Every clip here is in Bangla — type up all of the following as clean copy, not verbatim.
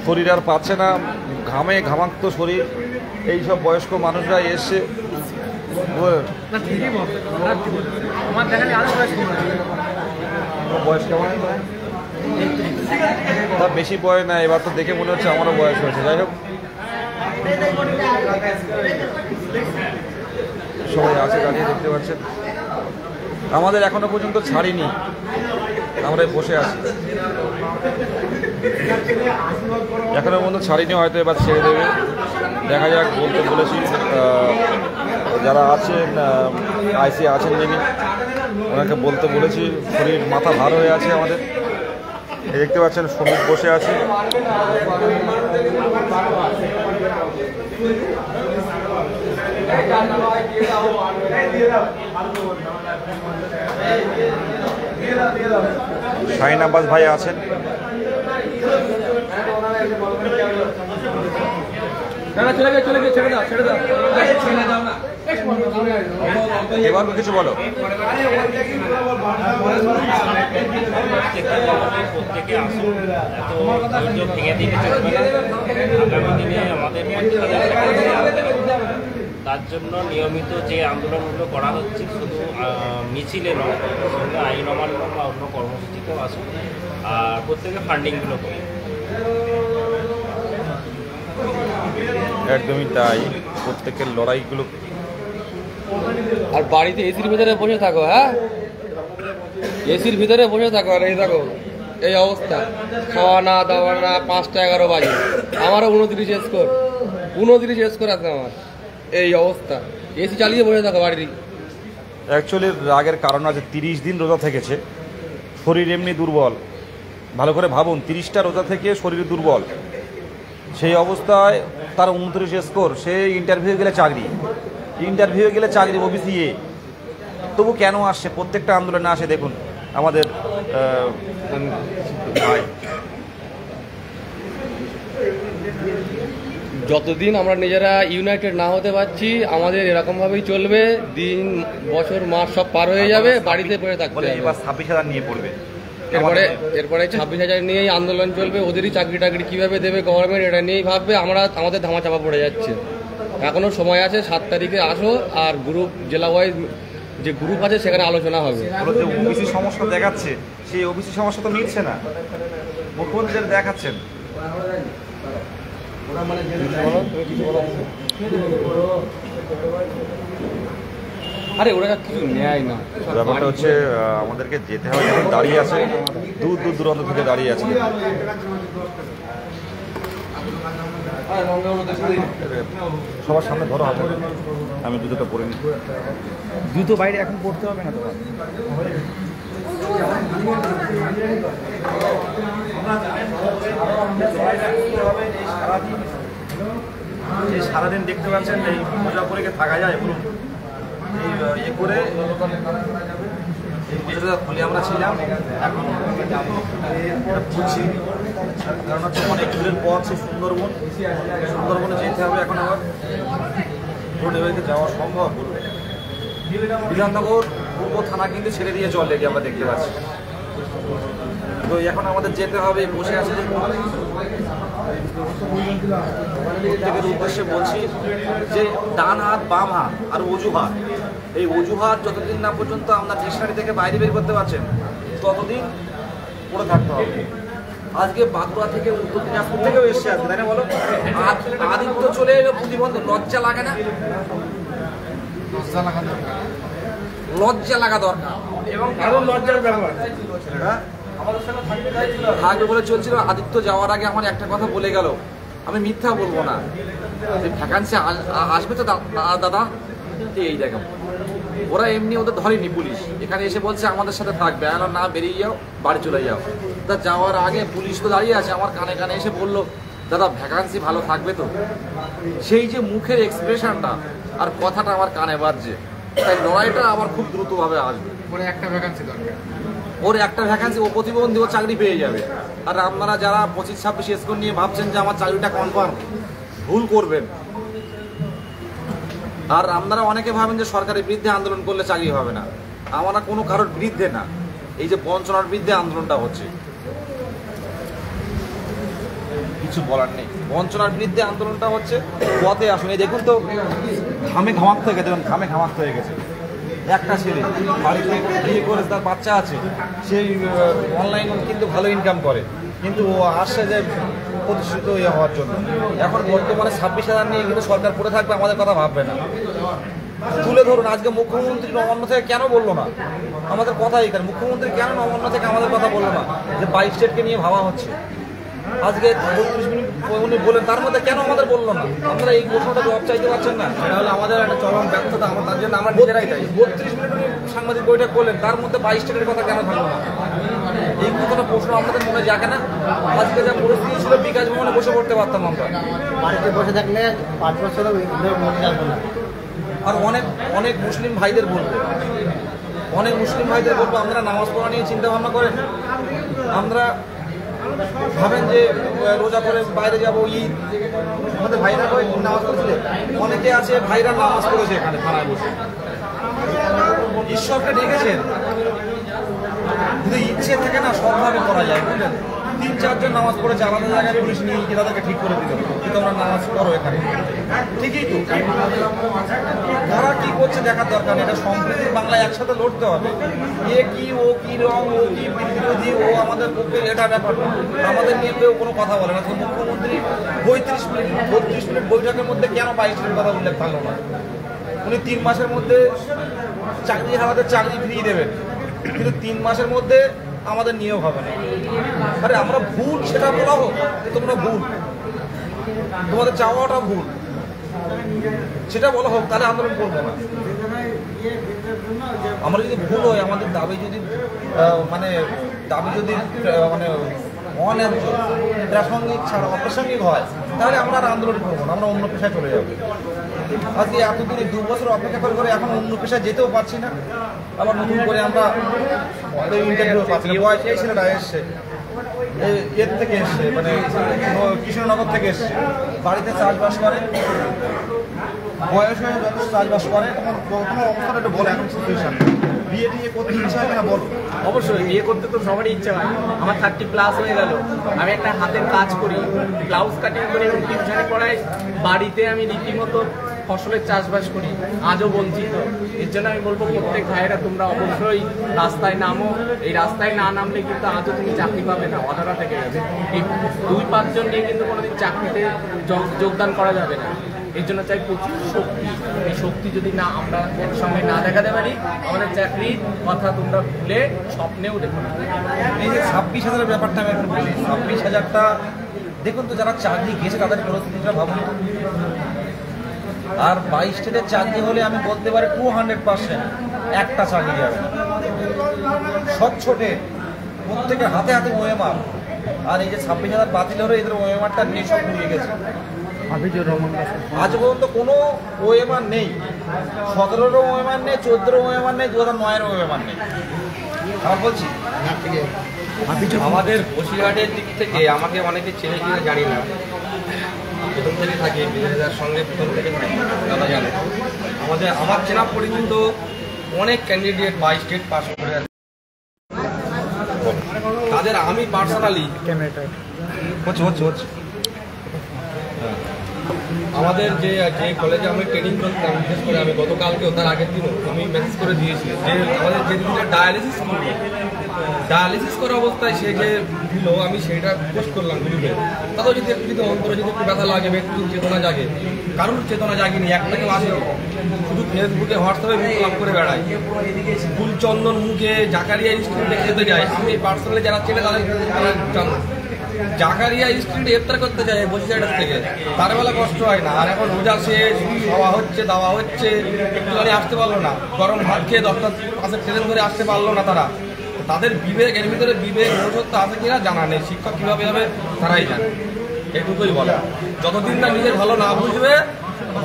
শরীর আর পাচ্ছে না, ঘামে ঘামাক্ত শরীর। এই সব বয়স্ক মানুষরা এসছে। বয়স কেমন? তার বেশি বয়স না, এবার তো দেখে মনে হচ্ছে আমারও বয়স হয়েছে। যাই হোক, সবাই আছে দাঁড়িয়ে, দেখতে পাচ্ছেন। আমাদের এখনো পর্যন্ত ছাড়িনি, আমরা বসে আছি, এখনো পর্যন্ত ছাড়িনি, হয়তো এবার ছেড়ে দেবে, দেখা যাক। বলতে বলেছি যারা আছেন, আইসি আছেন যিনি, ওনাকে বলতে বলেছি। শরীর মাথা ভার হয়ে আছে আমাদের। দেখতে পাচ্ছেন শ্রমিক বসে আছে। শাহিন আব্বাস ভাই আছেন। এবার কিছু বলো। প্রত্যেকে আসুন, এত ভেঙে দিতে চলবে না। আগামী দিনে আমাদের 50,000 টাকা, তার জন্য নিয়মিত যে আন্দোলনগুলো করা হচ্ছে, শুধু মিছিলে নয়, সঙ্গে আইন অমান্য বা অন্য কর্মসূচিতেও আসুন, আর প্রত্যেকে ফান্ডিংগুলো করি। একদমই তাই, প্রত্যেকের লড়াইগুলো। আর বাড়িতে এসির ভিতরে বসে থাকো, হ্যাঁ, এসির ভিতরে বসে থাকো। আর এই দেখো এই অবস্থা, খাওয়া না দাওয়া না, 5টা 11 বাজে, আমারও 29 স্কোর আছে আমার। এই অবস্থা, এসি চালিয়ে বসে থাকো বাড়ির। অ্যাকচুয়ালি রাগের কারণ আছে, 30 দিন রোজা থেকেছে, শরীর এমনি দুর্বল। ভালো করে ভাবুন, 30টা রোজা থেকে শরীর দুর্বল, সেই অবস্থায় তার 29 স্কোর। সে ইন্টারভিউ গেলে চাকরি, ওবিসি এ, তবু কেন আসছে? প্রত্যেকটা আন্দোলনে আসে। দেখুন আমাদের ভাই, যতদিন আমরা নিজেরা ইউনাইটেড না হতে পারছি, আমাদের এরকমভাবেই চলবে। দিন, বছর, মাস সব পার হয়ে যাবে, বাড়িতে পড়ে থাকবে। এবার 26,000 নিয়ে পড়বে। এরপরে 26,000 নিয়েই আন্দোলন চলবে। ওদেরই চাকরি টাকরি কীভাবে দেবে গভর্নমেন্ট, এটা নিয়েই ভাববে। আমাদের ধামাচাপা পড়ে যাচ্ছে। এখনও সময় আছে, 7 তারিখে আসো, আর গ্রুপ, জেলা ওয়াইজ যে গ্রুপ আছে সেখানে আলোচনা হবে। যে ওবিসি সমস্যা দেখাচ্ছে, সেই ওবিসি সমস্যা তো মিলছে না, মুখ্যমন্ত্রী দেখাচ্ছেন। আরে ওরা কিছু নেয় না। ব্যাপারটা হচ্ছে আমাদেরকে যেতে হবে, যখন দাঁড়িয়ে আছে, দূর দূরান্ত থেকে দাঁড়িয়ে আছে। সবার সামনে ধরো হাতে, আমি জুতোটা পরে নিই। জুতো বাইরে এখন পড়তে হবে না তোমার। সারাদিন দেখতে পাচ্ছেন এই মজা করে থাকা যায়, বলুন। এই করে খুলে আমরা ছিলাম, এখন বুঝছি। কারণ হচ্ছে অনেক দূরের পথ, সেই সুন্দরবনে যেতে হবে। এখন আবার বাড়িতে যাওয়া সম্ভব? বিধাননগর পূর্ব থানা কিন্তু ছেড়ে দিয়ে চলে, আমরা দেখতে পাচ্ছি। তো এখন আমাদের যেতে হবে। বসে আছে প্রত্যেকের উদ্দেশ্যে বলছি যে ডান হাত, বাম হাত আর অজুহাত, এই অজুহাত যতদিন না পর্যন্ত আমরা ডিকশনারি থেকে বাইরে বের করতে পারছেন, ততদিন পড়ে থাকতে হবে। আজকে বাঁকুড়া থেকে, উত্তর দিনাজপুর থেকেও এসছে আজকে, তাই না বলো? আদিত্য চলে এলো, প্রতিবন্ধ। লজ্জা লাগে না? লজ্জা লাগা দরকার। এবং লজ্জার ব্যাপার থাকবে বলে চলছিল। আদিত্য যাওয়ার আগে আমার একটা কথা বলে গেল, আমি মিথ্যা বলবো না, ভ্যাকান্সি আসবে তো দাদা। এই দেখো, ওরা এমনি ওদের ধরেনি পুলিশ, এখানে এসে বলছে আমাদের সাথে থাকবে। না, বেরিয়ে যাও, বাড়ি চলে যাও। তা যাওয়ার আগে পুলিশ তো দাঁড়িয়ে আছে, আমার কানে কানে এসে বললো, দাদা ভ্যাকান্সি ভালো থাকবে তো? সেই যে মুখের এক্সপ্রেশনটা আর কথাটা আমার কানে বাজছে, তাই লড়াইটা আবার খুব দ্রুতভাবে আসবে। ওরা একটা ভ্যাকান্সি দরকার, ওর একটা ভ্যাকান্সি, ও প্রতিবন্ধী, ও চাকরি পেয়ে যাবে। আর আপনারা যারা 25-26 স্কোর নিয়ে ভাবছেন যে আমার চাকরিটা কনফার্ম, ভুল করবেন। আর আপনারা অনেকে ভাবেন যে সরকারের বিরুদ্ধে আন্দোলন করলে চাকরি হবে না। আমরা কোনো কারোর বিরুদ্ধে না, এই যে বঞ্চনার বিরুদ্ধে আন্দোলনটা হচ্ছে। কিছু বলার নেই। বঞ্চনার বিরুদ্ধে আন্দোলনটা হচ্ছে, পথে আসুন। এই দেখুন তো ঘামে ঘামাক্ত হয়ে গেছে, ঘামে ঘামাক্ত হয়ে গেছে। একটা ছেলে বাড়িতে বিয়ে করে তার বাচ্চা আছে, সেই অনলাইন কিন্তু ভালো ইনকাম করে, কিন্তু ও আসছে যে প্রতিষ্ঠিত হওয়ার জন্য। এখন বর্তমানে 26,000 নিয়ে কিন্তু সরকার পড়ে থাকবে, আমাদের কথা ভাববে না। তুলে ধরুন, আজকে মুখ্যমন্ত্রী নবান্ন থেকে কেন বললো না? আমাদের কথা এইখানে, মুখ্যমন্ত্রী কেন নবান্ন থেকে আমাদের কথা বললো না যে 22 স্টেটকে নিয়ে ভাবা হচ্ছে? আজকে 32 মিনিট উনি বলেন, তার মধ্যে কেন আমাদের বললো না? আমরা এই প্রশ্নটা জবাব চাইতে পারছেন না। এটা হলো আমাদের একটা চরম ব্যর্থতা, আমরা তার জন্য আমরা নিজেরাই দায়ী। 32 মিনিট উনি সাংবাদিক বৈঠক করলেন, তার মধ্যে 22 স্টেটের কথা কেন থাকলো না? এই কোনো প্রশ্ন আমাদের মনে জাগে না? আজকে যা পরিস্থিতি ছিল, বিকাশ ভবনে বসে পড়তে পারতাম আমরা। বাড়িতে বসে থাকলে 5 বছরও মনে যাবে না। আর অনেক অনেক মুসলিম ভাইদের বলবো, অনেক মুসলিম ভাইদের বলবো, আমরা নামাজ পড়া নিয়ে চিন্তা ভাবনা করেন। আমরা ভাবেন যে রোজা করে বাইরে যাবো, ঈদ, আমাদের ভাইরা করে নামাজ পড়েছিলেন। অনেকে আছে ভাইরা নামাজ পড়েছে এখানে থানায় বসে, ঈশ্বরকে ডেকেছেন। যদি ইচ্ছে থাকে না, সবভাবে করা যায়, বুঝলেন? 3-4 জন নামাজ পড়েছে, আলাদা জায়গায় পুলিশ নিয়ে গিয়ে তাদেরকে ঠিক করে দিল, কিন্তু আমরা নামাজ পড়ো এখানে। ঠিকই তো, তারা কি করছে দেখার দরকার নেই। এটা সম্প্রীতির বাংলায় একসাথে লড়তে হবে। এ কি, ও কি রং, ও কি বিরোধী, ও আমাদের পক্ষে, এটা ব্যাপার না। আমাদের নিয়ে কেউ কোনো কথা বলে না। তো মুখ্যমন্ত্রী 32 মিনিট বৈঠকের মধ্যে কেন 22 মিনিট কথা উল্লেখ থাকলো না? উনি 3 মাসের মধ্যে চাকরি হারাদের চাকরি ফিরিয়ে দেবেন, কিন্তু 3 মাসের মধ্যে আমাদের নিয়োগ হবে না। আরে আমরা ভুল, সেটা বলা হোক তোমরা ভুল, তোমাদের চাওয়াটা ভুল, সেটা বলা হোক, তাহলে আন্দোলন করবো না। আমরা যদি ভুল হয়, আমাদের দাবি যদি মানে অন্যায্য, প্রাসঙ্গিক ছাড়া অপ্রাসঙ্গিক হয়, তাহলে আমরা আর আন্দোলন করবো না, আমরা অন্য পেশায় চলে যাবো। আজকে এতদিনে 2 বছর অপেক্ষা করে এখন অন্য পেশায় যেতেও পারছি না। আবার নতুন করে আমরা ইন্টারভিউ পাচ্ছি না। বয়স এই ছেলেটা এসছে, এর থেকে এসছে, মানে কৃষ্ণনগর থেকে এসছে, বাড়িতে চাষবাস করে, বয়স হয়ে যথেষ্ট চাষবাস করে। তখন তোমার অবস্থাটা একটু বলো, এখন সিচুয়েশন। বিয়ে টিয়ে করতে ইচ্ছা হয় না বলো? অবশ্যই বিয়ে করতে তো সবারই ইচ্ছা হয়। আমার 30+ হয়ে গেল, আমি একটা হাতের কাজ করি, ব্লাউজ কাটিং করে টিউশনে পড়াই, বাড়িতে আমি রীতিমতো ফসলের চাষবাস করি, আজও বঞ্চিত। এর জন্য আমি বলবো প্রত্যেক ভাইয়েরা তোমরা অবশ্যই রাস্তায় নামো। এই রাস্তায় না নামলে কিন্তু আজও তুমি চাকরি পাবে না, অধারা থেকে যাবে। এই 2-5 জন নিয়ে কিন্তু কোনোদিন চাকরিতে যোগদান করা যাবে না। এর জন্য চাই প্রচুর শক্তি। এই শক্তি যদি না আমরা একসঙ্গে না দেখাতে পারি, আমাদের চাকরির কথা তোমরা ভুলে স্বপ্নেও দেখো না। এই যে 26,000-এর ব্যাপারটা আমি একটু বলি। 26,000টা দেখুন তো, যারা চাকরি গেছে তাদের পরিস্থিতিটা ভাবুন। আর 22 স্টেটের চাকরি হলে আমি বলতে পারি 200% একটা চাকরি যাবে না। স্বচ্ছটে প্রত্যেকের হাতে হাতে ওএমআর। আর এই যে 26,000 বাতিল হলে এদের ওএমআরটা নিয়ে সব ঘুরিয়ে গেছে। আজ পর্যন্ত কোনো ওএমআর নেই, 17-রও ওএমআর নেই, 14-রও ওএমআর নেই, 2009-এরও ওএমআর নেই। আমার বলছি আমাদের বসিরহাটের দিক থেকে আমাকে অনেকে চেনে কিনা জানি না, প্রথম থেকে থাকি, বিজেপির সঙ্গে প্রথম থেকে থাকি, দাদা জানে। আমার চেনা পরিচিত অনেক ক্যান্ডিডেট 22 স্টেট পাস করে আছে, তাদের আমি পার্সোনালি হচ্ছে আমাদের যে কলেজে আমি ট্রেনিং করতাম, বিশেষ করে আমি গতকালকেও তার আগের দিনও আমি মেসেজ করে দিয়েছি যে আমাদের যে দিনটা ডায়ালিসিস করা অবস্থায় সে যে দিল, আমি সেটা পোস্ট করলাম গ্রুপে। তাতেও যদি একটু অন্তরে যদি একটু ব্যথা লাগে, একটু চেতনা জাগে, কারোর চেতনা জাগেনি, একটাকেও আসে, শুধু ফেসবুকে হোয়াটসঅ্যাপে মুখ লাভ করে বেড়ায়। ফুলচন্দন মুখে জাকারিয়া ইনস্টিটিউটে খেতে যায়, আমি পার্সোনালি যারা চেনে তাদের জানো। জাকারিয়া স্ট্রিটে ইফতার করতে যায় বসিরহাটের থেকে, তার বেলা কষ্ট হয় না। আর এখন রোজা শেষ, খাওয়া হচ্ছে, দাওয়া হচ্ছে, একটুখানি আসতে পারলো না, গরম ভাত খেয়ে 10টার পাশে ট্রেন ধরে আসতে পারলো না তারা। তাদের বিবেক, এর ভিতরে বিবেক মনুষ্যত্ব আছে কিনা জানা নেই, শিক্ষক কীভাবে হবে তারাই জানে। এটুকুই বলা, যতদিন না নিজের ভালো না বুঝবে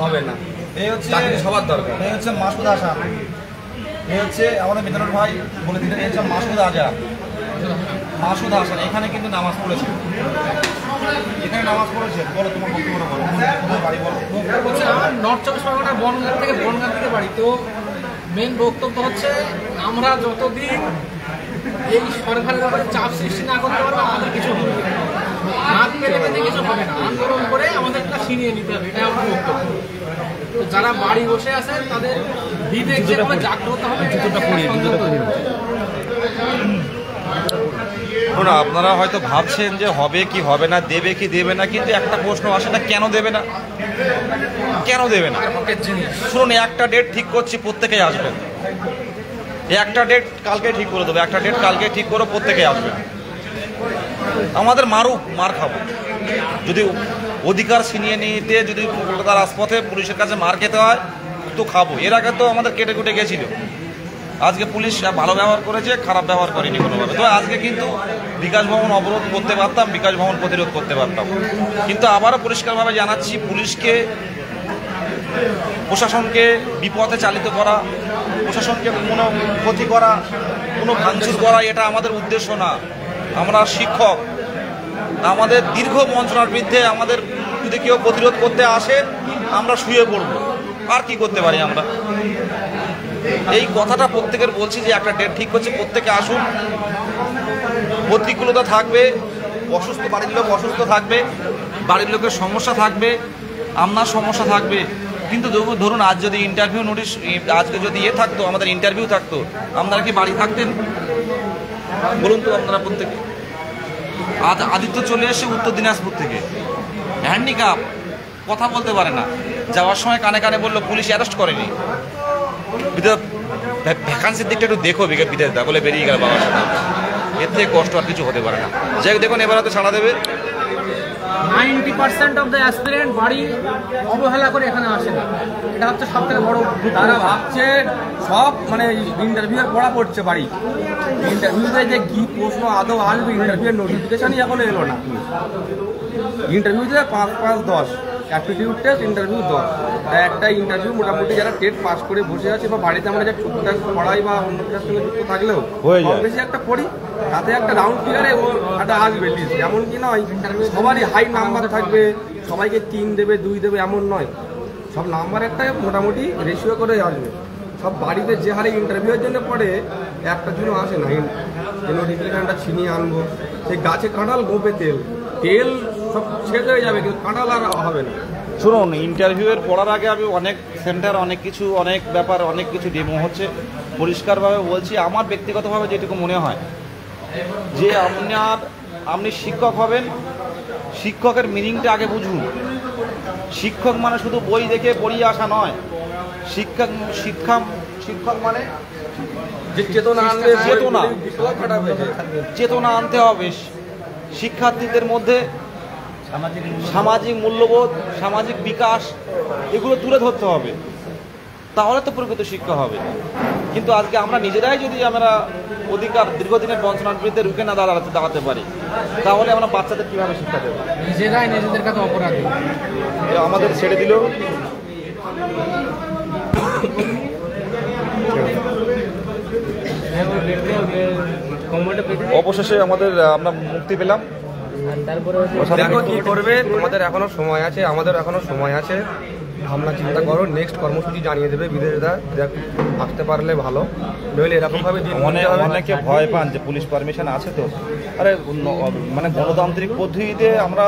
হবে না। এই হচ্ছে চাকরি সবার দরকার। এই হচ্ছে মাসুদ হাসান, এই হচ্ছে আমাদের মিজানুর ভাই বলে দিলেন, এই হচ্ছে মাসুদ হাসান। এখানে কিন্তু নামাজ পড়েছে, এখানে নামাজ পড়েছে। বলো তোমার বক্তব্য বলো, বাড়ি বলো। হচ্ছে আমার নর্থ 24 পরগনা বনগাঁ থেকে বাড়ি। তো মেন বক্তব্য হচ্ছে, আমরা যতদিন এই সরকারের ব্যাপারে চাপ সৃষ্টি না করতে পারবো আমাদের কিছু হবে না। নাক পেতে পেতে কিছু হবে না, আন্দোলন করে আমাদেরটা ছিনিয়ে নিতে হবে, এটা আমার বক্তব্য। তো যারা বাড়ি বসে আছে তাদের বিবেক যে করে জাগ্রত হবে, জুতোটা পরিয়ে না, আপনারা হয়তো ভাবছেন যে হবে কি হবে না, দেবে কি দেবে না, কিন্তু একটা প্রশ্ন আসে না, কেন দেবে না? কেন দেবে না? শুনুন, একটা ডেট ঠিক করছি, প্রত্যেকেই আসবেন। একটা ডেট কালকে ঠিক করে দেবো, একটা ডেট কালকে ঠিক করে প্রত্যেকেই আসবেন। আমাদের মারুক, মার খাবো। যদি অধিকার ছিনিয়ে নিতে যদি কলকাতার রাজপথে পুলিশের কাছে মার খেতে হয় তো খাবো। এর আগে তো আমাদের কেটে কুটে গেছিল। আজকে পুলিশ ভালো ব্যবহার করেছে, খারাপ ব্যবহার করেনি কোনোভাবে। তো আজকে কিন্তু বিকাশ ভবন অবরোধ করতে পারতাম, বিকাশ ভবন প্রতিরোধ করতে পারতাম। কিন্তু আবারও পরিষ্কারভাবে জানাচ্ছি, পুলিশকে, প্রশাসনকে বিপথে চালিত করা, প্রশাসনকে কোনো ক্ষতি করা, কোনো ভাঙচুর করা, এটা আমাদের উদ্দেশ্য না। আমরা শিক্ষক, আমাদের দীর্ঘ বঞ্চনার বিরুদ্ধে আমাদের যদি কেউ প্রতিরোধ করতে আসে আমরা শুয়ে পড়ব। আর কি করতে পারি আমরা? এই কথাটা প্রত্যেকের বলছি যে একটা ডেট ঠিক করছে, প্রত্যেকে আসুন। প্রতিকূলতা থাকবে, অসুস্থ বাড়ির লোক অসুস্থ থাকবে, বাড়ির লোকের সমস্যা থাকবে, আপনার সমস্যা থাকবে। কিন্তু ধরুন আজ যদি ইন্টারভিউ নোটিশ, আজকে যদি থাকতো, আমাদের ইন্টারভিউ থাকতো, আপনারা কি বাড়ি থাকতেন? বলুন তো আপনারা প্রত্যেকে। আজ আদিত্য চলে এসে উত্তর দিনাজপুর থেকে, হ্যান্ডিক্যাপ, কথা বলতে পারে না। যাওয়ার সময় কানে কানে বললো পুলিশ অ্যারেস্ট করেনি। ভ্যাকান্সির দিকটা একটু দেখো বিদেশ দা বলে বেরিয়ে গেল বাবার সাথে। এর থেকে কষ্ট আর কিছু হতে পারে না। যাই হোক, দেখুন এবার হয়তো ছাড়া দেবে। 90% অফ দ্য অ্যাসপিরেন্ট বাড়ি অবহেলা করে এখানে আসে না, এটা হচ্ছে সব থেকে বড়। তারা ভাবছে সব মানে ইন্টারভিউয়ের পড়া পড়ছে বাড়ি। ইন্টারভিউতে যে কি প্রশ্ন আদৌ আসবে, ইন্টারভিউয়ের নোটিফিকেশনই এখনো এলো না। ইন্টারভিউতে 5-5-10, অ্যাপটিটিউড টেস্ট, ইন্টারভিউ 10। তাই একটা ইন্টারভিউ মোটামুটি যারা টেট পাস করে বসে আছে বা বাড়িতে আমরা যে টুকটাক পড়াই বা অন্য ক্লাস সঙ্গে যুক্ত থাকলেও বেশি একটা পড়ি, তাতে একটা রাউন্ড ফিগারে ও একটা আসবে লিস্ট। এমন কি নয় সবারই হাই নাম্বার থাকবে, সবাইকে 3 দেবে 2 দেবে এমন নয়। সব নাম্বার একটা মোটামুটি রেশিও করে আসবে। সব বাড়িতে যে হারে ইন্টারভিউয়ের জন্য পড়ে, একটা জন্য আসে না। এই নোটিফিকেশনটা ছিনিয়ে আনবো, সেই গাছে কাঁঠাল গোপে তেল, তেল সব শেষ হয়ে যাবে কিন্তু কাঁঠাল আর হবে না। শুনুন, ইন্টারভিউয়ের পড়ার আগে আমি অনেক সেন্টার, অনেক কিছু, অনেক ব্যাপার, অনেক কিছু ডেমো হচ্ছে। পরিষ্কারভাবে বলছি, আমার ব্যক্তিগতভাবে যেটুকু মনে হয় যে আপনি শিক্ষক হবেন, শিক্ষকের মিনিংটা আগে বুঝুন। শিক্ষক মানে শুধু বই দেখে পড়িয়ে আসা নয়। শিক্ষক মানে যে চেতনা আনবে, চেতনা আনতে হবে। শিক্ষার্থীদের মধ্যে সামাজিক মূল্যবোধ, সামাজিক বিকাশ, এগুলো তুলে ধরতে হবে, তাহলে তো প্রকৃত শিক্ষা হবে। কিন্তু আজকে আমরা নিজেরাই যদি আমরা অধিকার, দীর্ঘদিনের বঞ্চনার বিরুদ্ধে রুখে না দাঁড়াতে পারি, তাহলে আমরা বাচ্চাদের কীভাবে শিক্ষা দেবো? নিজেরাই নিজেদের কাছে অপরাধী। আমাদের ছেড়ে দিল। অবশেষে আমরা মুক্তি পেলাম। দেখো কি করবে, তোমাদের এখনো সময় আছে, আমাদের এখনো সময় আছে। ভাবনা চিন্তা করো, নেক্সট কর্মসূচি জানিয়ে দেবে বিদেশিরা। আসতে পারলে ভালো, নইলে এরকমভাবে অনেকে ভয় পান যে পুলিশ পারমিশন আছে তো। আরে মানে গণতান্ত্রিক পদ্ধতিতে আমরা